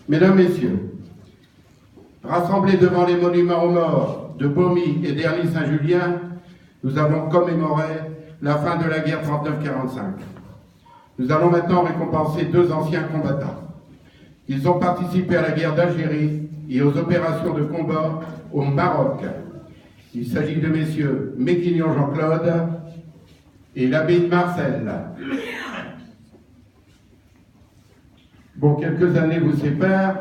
Mesdames, Messieurs, rassemblés devant les monuments aux morts de Beaumy et d'Erny-Saint-Julien, nous avons commémoré la fin de la guerre 39-45. Nous allons maintenant récompenser deux anciens combattants. Ils ont participé à la guerre d'Algérie et aux opérations de combat au Maroc. Il s'agit de messieurs Méquignon Jean-Claude et l'abbé Marcel. Bon, quelques années vous séparent.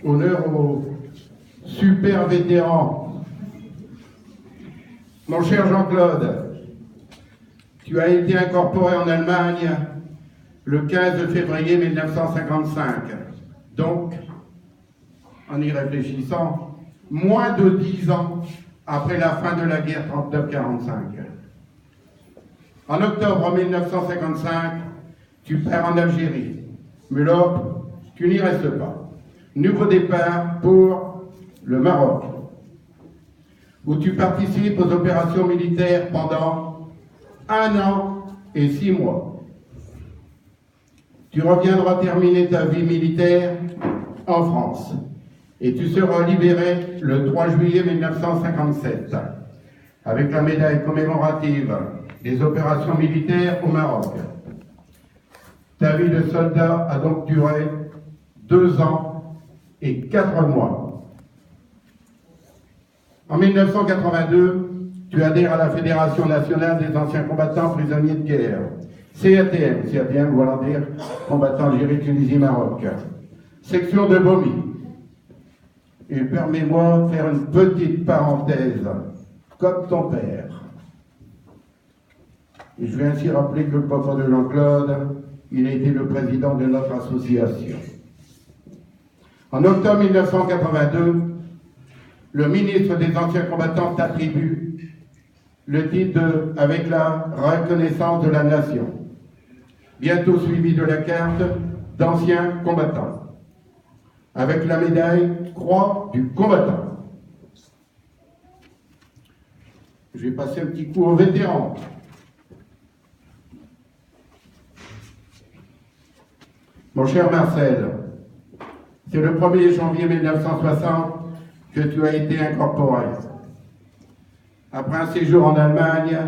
Honneur aux super vétérans. Mon cher Jean-Claude, tu as été incorporé en Allemagne le 15 février 1955. Donc, en y réfléchissant, moins de 10 ans après la fin de la guerre 39-45. En octobre 1955, tu pars en Algérie. Mais là, tu n'y restes pas. Nouveau départ pour le Maroc, où tu participes aux opérations militaires pendant 1 an et 6 mois. Tu reviendras terminer ta vie militaire en France et tu seras libéré le 3 juillet 1957 avec la médaille commémorative des opérations militaires au Maroc. Ta vie de soldat a donc duré 2 ans et 4 mois. En 1982, tu adhères à la Fédération nationale des anciens combattants prisonniers de guerre, CATM voulant dire combattants Algérie, Tunisie, Maroc. Section de Beaumy. Et permets-moi de faire une petite parenthèse, comme ton père. Et je vais ainsi rappeler que le papa de Jean-Claude, il a été le président de notre association. En octobre 1982, le ministre des anciens combattants t'attribue le titre de « Avec la reconnaissance de la nation », bientôt suivi de la carte d'anciens combattants, avec la médaille Croix du combattant. Je vais passer un petit coup aux vétérans. Mon cher Marcel, c'est le 1er janvier 1960 que tu as été incorporé. Après un séjour en Allemagne,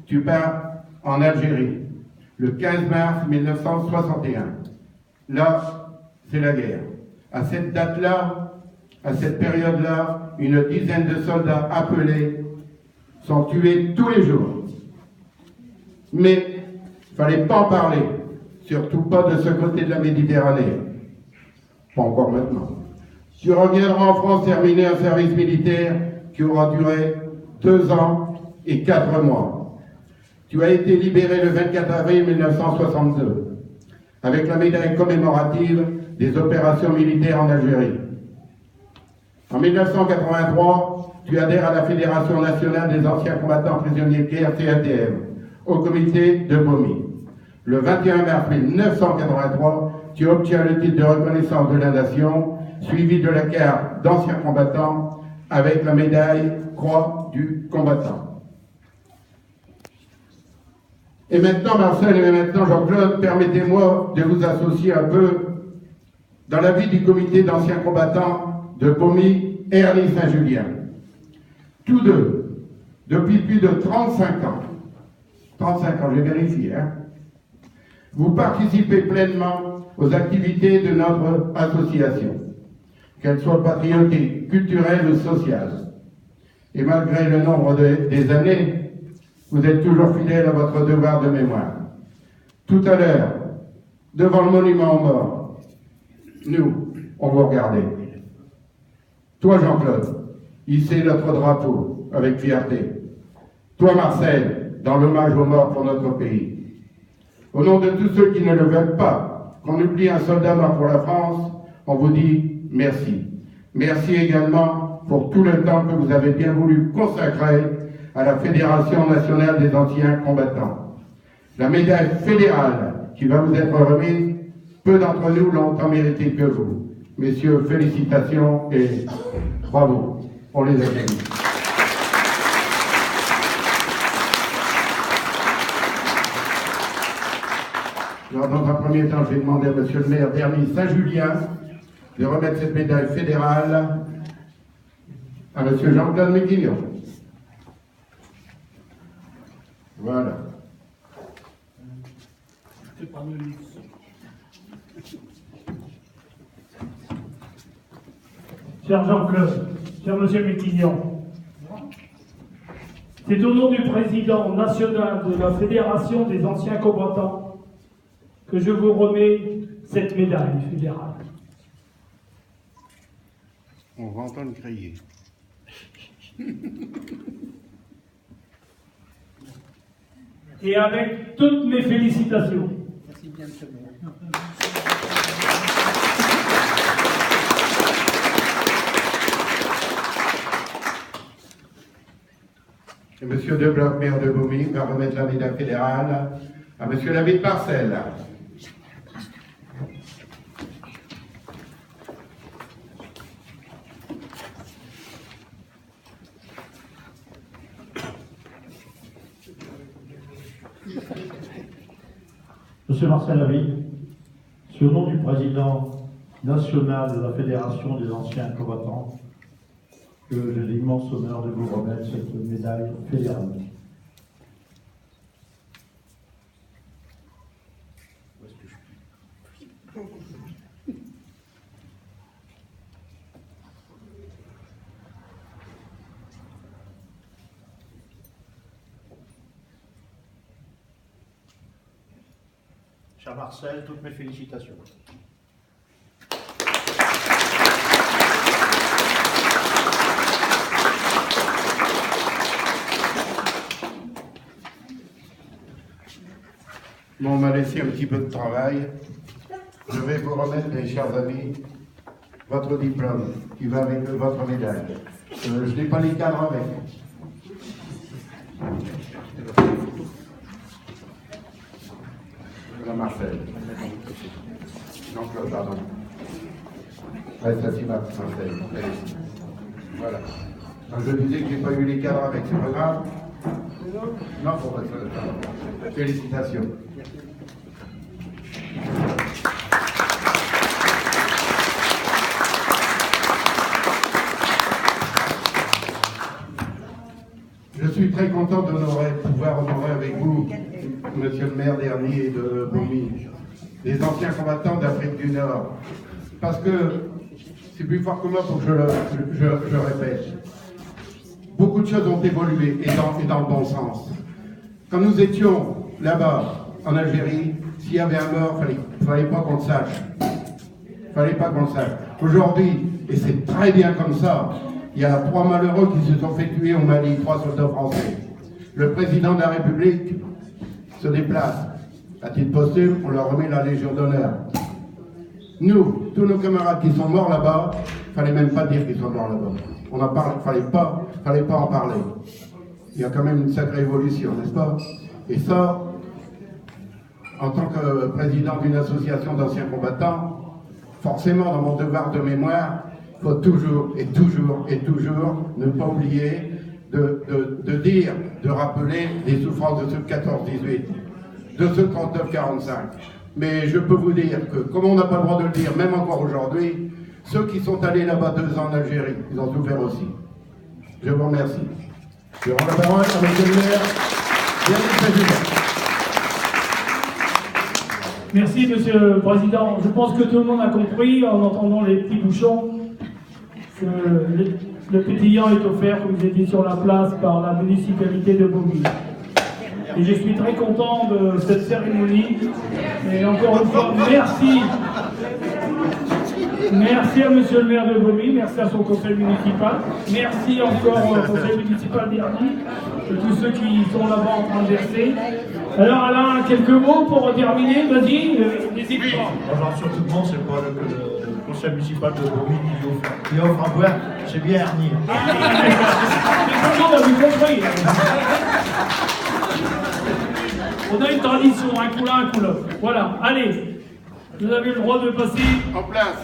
tu pars en Algérie, le 15 mars 1961. Là, c'est la guerre. À cette date-là, à cette période-là, une dizaine de soldats appelés sont tués tous les jours. Mais il ne fallait pas en parler, surtout pas de ce côté de la Méditerranée. Pas encore maintenant. Tu reviendras en France terminer un service militaire qui aura duré 2 ans et 4 mois. Tu as été libéré le 24 avril 1962 avec la médaille commémorative des opérations militaires en Algérie. En 1983, tu adhères à la Fédération nationale des anciens combattants prisonniers de guerre, CATM, au comité de Beaumy. Le 21 mars 1983, tu obtiens le titre de reconnaissance de la nation, suivi de la carte d'anciens combattants avec la médaille Croix du combattant. Et maintenant, Marcel, et maintenant, Jean-Claude, permettez-moi de vous associer un peu dans la vie du comité d'anciens combattants de Beaumy et Erny-Saint-Julien. Tous deux, depuis plus de 35 ans, 35 ans, j'ai vérifié, vous participez pleinement aux activités de notre association, qu'elles soient patriotiques, culturelles ou sociales. Et malgré le nombre des années, vous êtes toujours fidèle à votre devoir de mémoire. Tout à l'heure, devant le monument aux morts, nous, on vous regardait. Toi, Jean-Claude, hissez notre drapeau avec fierté. Toi, Marcel, dans l'hommage aux morts pour notre pays. Au nom de tous ceux qui ne le veulent pas, qu'on oublie un soldat mort pour la France, on vous dit merci. Merci également pour tout le temps que vous avez bien voulu consacrer à la Fédération nationale des anciens combattants. La médaille fédérale qui va vous être remise, peu d'entre nous l'ont autant mérité que vous. Messieurs, félicitations et bravo pour les accueillir. Alors, dans un premier temps, je vais demander à monsieur le maire d'Erny-Saint-Julien de remettre cette médaille fédérale à M. Jean-Claude Méquignon. Voilà. Cher Jean-Claude, cher Monsieur Méquignon, c'est au nom du président national de la Fédération des anciens combattants que je vous remets cette médaille fédérale. On va entendre crier. Et avec toutes mes félicitations. Merci bien, monsieur le maire. Et M. Debloc, maire de Beaumy, va remettre la médaille fédérale à M. David Marcel. Monsieur Marcel David, sur le nom du président national de la Fédération des anciens combattants, que j'ai l'immense honneur de vous remettre cette médaille fédérale. Cher Marcel, toutes mes félicitations. Bon, on m'a laissé un petit peu de travail. Je vais vous remettre, mes chers amis, votre diplôme qui va avec votre médaille. Je n'ai pas les cadres avec. Madame Marcel. Jean-Claude, pardon. Reste assis, Marcel. Allez. Voilà. Donc, je disais que je n'ai pas eu les cadres avec, c'est pas grave. Non, pour rester là. Félicitations. Je suis très content de pouvoir honorer avec vous, monsieur le maire dernier de Beaumy, les anciens combattants d'Afrique du Nord. Parce que c'est plus fort que moi pour que je répète. Beaucoup de choses ont évolué et dans le bon sens. Quand nous étions là-bas, en Algérie, s'il y avait un mort, fallait pas qu'on le sache. Fallait pas qu'on le sache. Aujourd'hui, et c'est très bien comme ça, il y a 3 malheureux qui se sont fait tuer au Mali, 3 soldats français. Le président de la République se déplace. À titre posthume, on leur remet la Légion d'honneur. Nous, tous nos camarades qui sont morts là-bas, fallait même pas dire qu'ils sont morts là-bas. On en parle, fallait pas en parler. Il y a quand même une sacrée évolution, n'est-ce pas? Et ça, en tant que président d'une association d'anciens combattants, forcément dans mon devoir de mémoire, il faut toujours ne pas oublier de dire, de rappeler les souffrances de ceux de 14-18, de ceux de 39-45. Mais je peux vous dire que, comme on n'a pas le droit de le dire, même encore aujourd'hui, ceux qui sont allés là-bas 2 ans en Algérie, ils ont souffert aussi. Je vous remercie. Je rends la parole à monsieur le maire, Yannick Président. Merci, Monsieur le Président. Je pense que tout le monde a compris, en entendant les petits bouchons, que le pétillant est offert, comme vous étiez sur la place, par la municipalité de Beaumy. Et je suis très content de cette cérémonie. Et encore une fois, merci. Merci à Monsieur le maire de Beaumy, merci à son conseil municipal, merci encore au conseil municipal dernier, de tous ceux qui sont là-bas en train de verser. Alors Alain, quelques mots pour terminer, vas-y, n'hésite pas. Bonjour sur tout le monde, c'est pas le conseil municipal de Beaumy qui offre à boire, c'est bien Ernie. Mais tout le monde a vu compris. On a une tradition, un coup là, un coup là. Voilà, allez, vous avez le droit de passer En place.